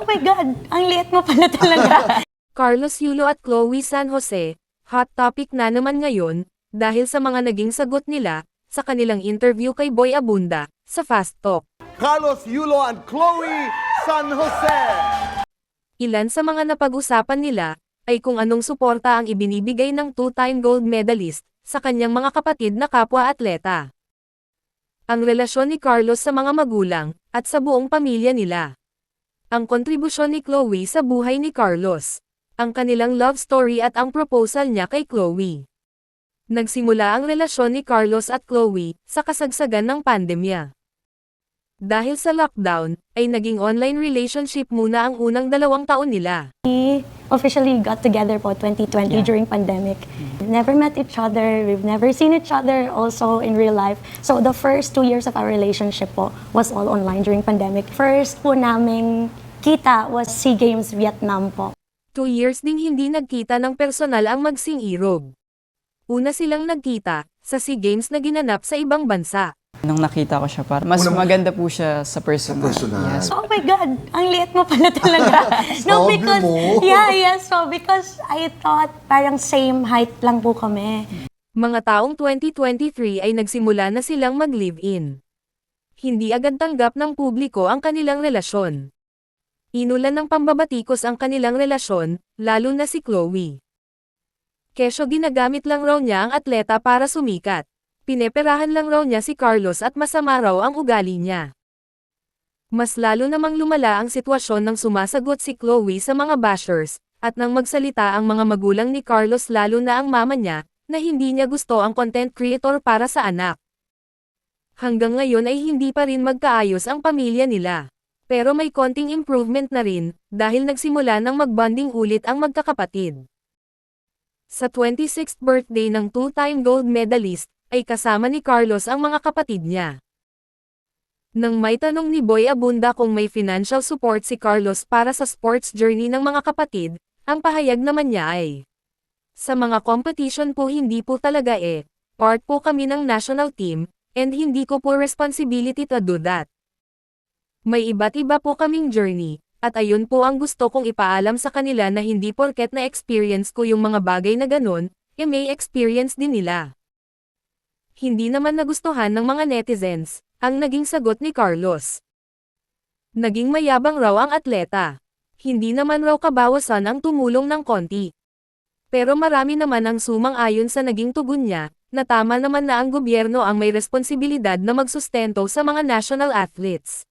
my God, ang liit mo pala talaga. Carlos Yulo at Chloe San Jose, hot topic na naman ngayon, dahil sa mga naging sagot nila, sa kanilang interview kay Boy Abunda, sa Fast Talk. Carlos Yulo and Chloe San Jose. Ilan sa mga napag-usapan nila, ay kung anong suporta ang ibinibigay ng two-time gold medalist, sa kanyang mga kapatid na kapwa-atleta. Ang relasyon ni Carlos sa mga magulang, at sa buong pamilya nila. Ang kontribusyon ni Chloe sa buhay ni Carlos. Ang kanilang love story at ang proposal niya kay Chloe. Nagsimula ang relasyon ni Carlos at Chloe, sa kasagsagan ng pandemya. Dahil sa lockdown, ay naging online relationship muna ang unang 2 taon nila. We officially got together po 2020 during pandemic. We've never met each other, we've never seen each other also in real life. So the first 2 years of our relationship po was all online during pandemic. First po naming kita was SEA Games Vietnam po. 2 years ding hindi nagkita ng personal ang magsing-irog. Una silang nagkita, sa SEA Games na ginanap sa ibang bansa. Nung nakita ko siya, mas maganda po siya sa personal. Yes. Oh my God, ang liit mo pala talaga. No, Sabi because, mo. because I thought parang same height lang po kami. Mga taong 2023 ay nagsimula na silang mag-live-in. Hindi agad tanggap ng publiko ang kanilang relasyon. Inulan ng pambabatikos ang kanilang relasyon, lalo na si Chloe. Kesyo ginagamit lang raw niya ang atleta para sumikat. Pineperahan lang raw niya si Carlos at masama raw ang ugali niya. Mas lalo namang lumala ang sitwasyon nang sumasagot si Chloe sa mga bashers, at nang magsalita ang mga magulang ni Carlos lalo na ang mama niya, na hindi niya gusto ang content creator para sa anak. Hanggang ngayon ay hindi pa rin magkaayos ang pamilya nila. Pero may konting improvement na rin, dahil nagsimula ng magbonding ulit ang magkakapatid. Sa 26th birthday ng two-time gold medalist, ay kasama ni Carlos ang mga kapatid niya. Nang may tanong ni Boy Abunda kung may financial support si Carlos para sa sports journey ng mga kapatid, ang pahayag naman niya ay, sa mga competition po hindi po talaga part po kami ng national team, and hindi ko po responsibility to do that. May iba't iba po kaming journey, at ayun po ang gusto kong ipaalam sa kanila na hindi porket na experience ko yung mga bagay na ganon, may experience din nila. Hindi naman nagustuhan ng mga netizens, ang naging sagot ni Carlos. Naging mayabang raw ang atleta. Hindi naman raw kabawasan ang tumulong ng konti. Pero marami naman ang sumang-ayon sa naging tugon niya, na tama naman na ang gobyerno ang may responsibilidad na magsustento sa mga national athletes.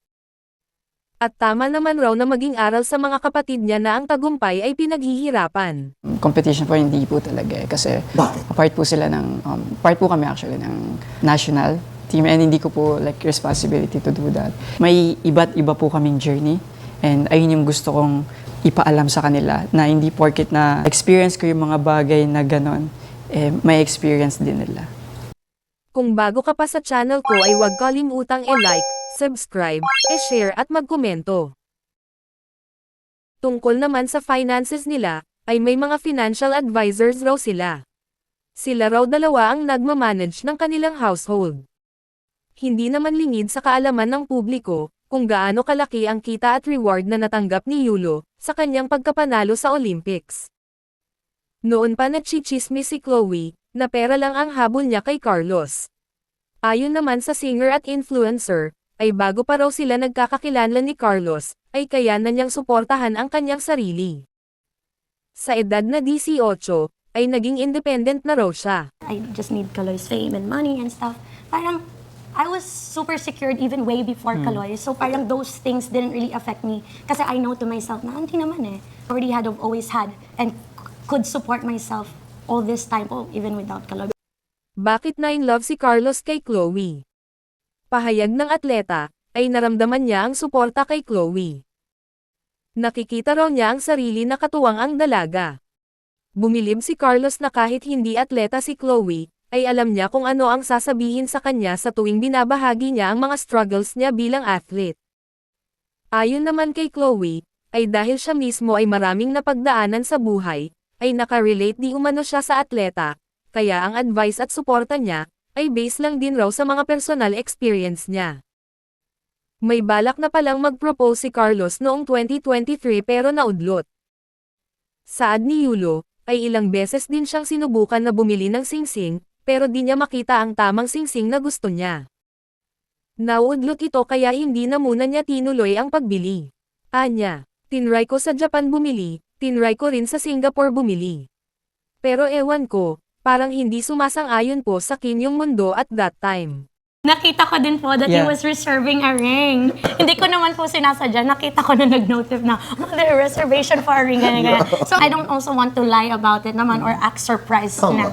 At tama naman raw na maging aral sa mga kapatid niya na ang tagumpay ay pinaghihirapan. Competition po hindi po talaga kasi part po sila ng, part po kami actually ng national team and hindi ko po like responsibility to do that. May iba't iba po kaming journey and ayun yung gusto kong ipaalam sa kanila na hindi porket na experience ko yung mga bagay na ganon, may experience din nila. Kung bago ka pa sa channel ko ay huwag kalimutang i-like, subscribe, share at magkomento. Tungkol naman sa finances nila, ay may mga financial advisors raw sila. Sila raw dalawa ang nagmamanage ng kanilang household. Hindi naman lingid sa kaalaman ng publiko, kung gaano kalaki ang kita at reward na natanggap ni Yulo, sa kanyang pagkapanalo sa Olympics. Noon pa nagchichismis si Chloe, na pera lang ang habol niya kay Carlos. Ayon naman sa singer at influencer, ay bago pa raw sila nagkakakilanlan ni Carlos, ay kaya na niyang suportahan ang kanyang sarili. Sa edad na 18, ay naging independent na raw siya. I just need Kaloy's fame and money and stuff. Parang, I was super secured even way before Kaloy. So parang those things didn't really affect me. Kasi I know to myself na hindi naman already always had and could support myself all this time, even without Kaloy. Bakit na in love si Carlos kay Chloe? Pahayag ng atleta, ay naramdaman niya ang suporta kay Chloe. Nakikita raw niya ang sarili na katuwang ang dalaga. Bumilib si Carlos na kahit hindi atleta si Chloe, ay alam niya kung ano ang sasabihin sa kanya sa tuwing binabahagi niya ang mga struggles niya bilang athlete. Ayon naman kay Chloe, ay dahil siya mismo ay maraming napagdaanan sa buhay, ay nakarelate di umano siya sa atleta, kaya ang advice at suporta niya, ay base lang din raw sa mga personal experience niya. May balak na palang mag-propose si Carlos noong 2023 pero naudlot. Saad ni Yulo, ay ilang beses din siyang sinubukan na bumili ng singsing, pero di niya makita ang tamang singsing na gusto niya. Naudlot ito kaya hindi na muna niya tinuloy ang pagbili. Anya, tinry ko sa Japan bumili, tinry ko rin sa Singapore bumili. Pero ewan ko, parang hindi sumasang-ayon po sa akin yung mundo at that time. Nakita ko din po that he Yeah. was reserving a ring. Hindi ko naman po sinasadya. Nakita ko na nag-notif na, oh, there reservation for a ring. Ganyan. So I don't also want to lie about it naman or act surprised na.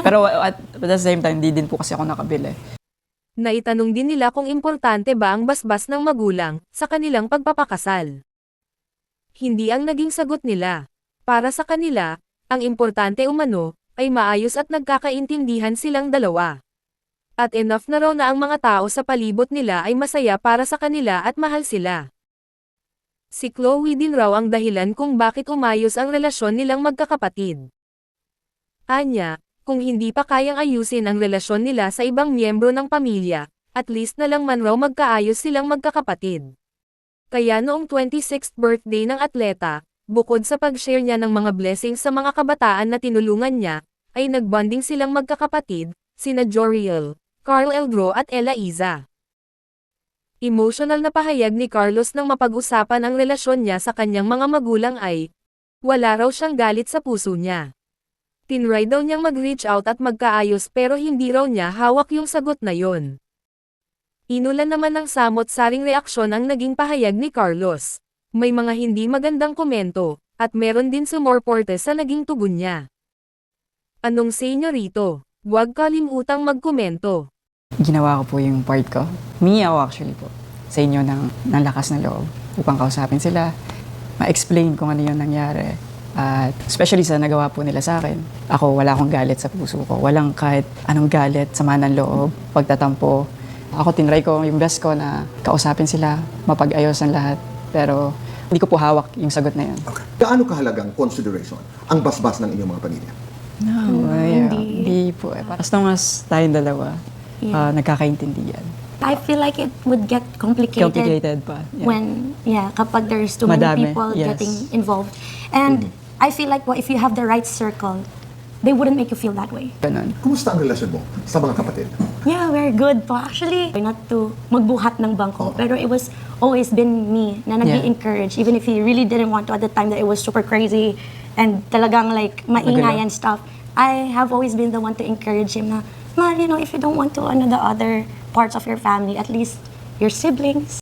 Pero at the same time, di din po kasi ako nakabili. Naitanong din nila kung importante ba ang basbas ng magulang sa kanilang pagpapakasal. Hindi ang naging sagot nila. Para sa kanila, ang importante umano ay maayos at nagkakaintindihan silang dalawa. At enough na raw na ang mga tao sa palibot nila ay masaya para sa kanila at mahal sila. Si Chloe din raw ang dahilan kung bakit umayos ang relasyon nilang magkakapatid. Anya, kung hindi pa kayang ayusin ang relasyon nila sa ibang miyembro ng pamilya, at least na lang man raw magkaayos silang magkakapatid. Kaya noong 26th birthday ng atleta, bukod sa pag-share niya ng mga blessings sa mga kabataan na tinulungan niya, ay nagbonding silang magkakapatid, sina Joriel, Carl Eldro at Ella Iza. Emotional na pahayag ni Carlos nang mapag-usapan ang relasyon niya sa kanyang mga magulang ay, wala raw siyang galit sa puso niya. Tinry daw niyang mag-reach out at magkaayos pero hindi raw niya hawak yung sagot na yon. Inulan naman ng samot-saring reaksyon ang naging pahayag ni Carlos. May mga hindi magandang komento, at meron din sumorporte sa naging tugon niya. Anong say nyo rito? Huwag kalimutang magkomento. Ginawa ko po yung part ko. Humingi ako actually po sa inyo ng lakas na loob upang kausapin sila, ma-explain kung ano yung nangyari. At especially sa nagawa po nila sa akin, ako wala akong galit sa puso ko. Walang kahit anong galit, sama ng loob, pagtatampo. Ako tinry ko yung best ko na kausapin sila, mapag-ayos ang lahat. Pero hindi ko po hawak yung sagot na yun. Okay. Gaano kahalagang consideration ang basbas ng inyong mga pamilya? No, hindi po eh. As long as tayong dalawa, nagkakaintindihan. I feel like it would get complicated, Pa. Yeah. when, kapag there's too many Madami, people yes. getting involved. And I feel like if you have the right circle, they wouldn't make you feel that way. Ganun. Kumusta ang relasyon mo sa mga kapatid? Yeah, we're good po. Actually, not to magbuhat ng bangko, pero it was always been me na nag-i-encourage. Even if he really didn't want to at the time that it was super crazy and talagang like maingay and stuff, I have always been the one to encourage him na, Mal, if you don't want to the other parts of your family, at least your siblings,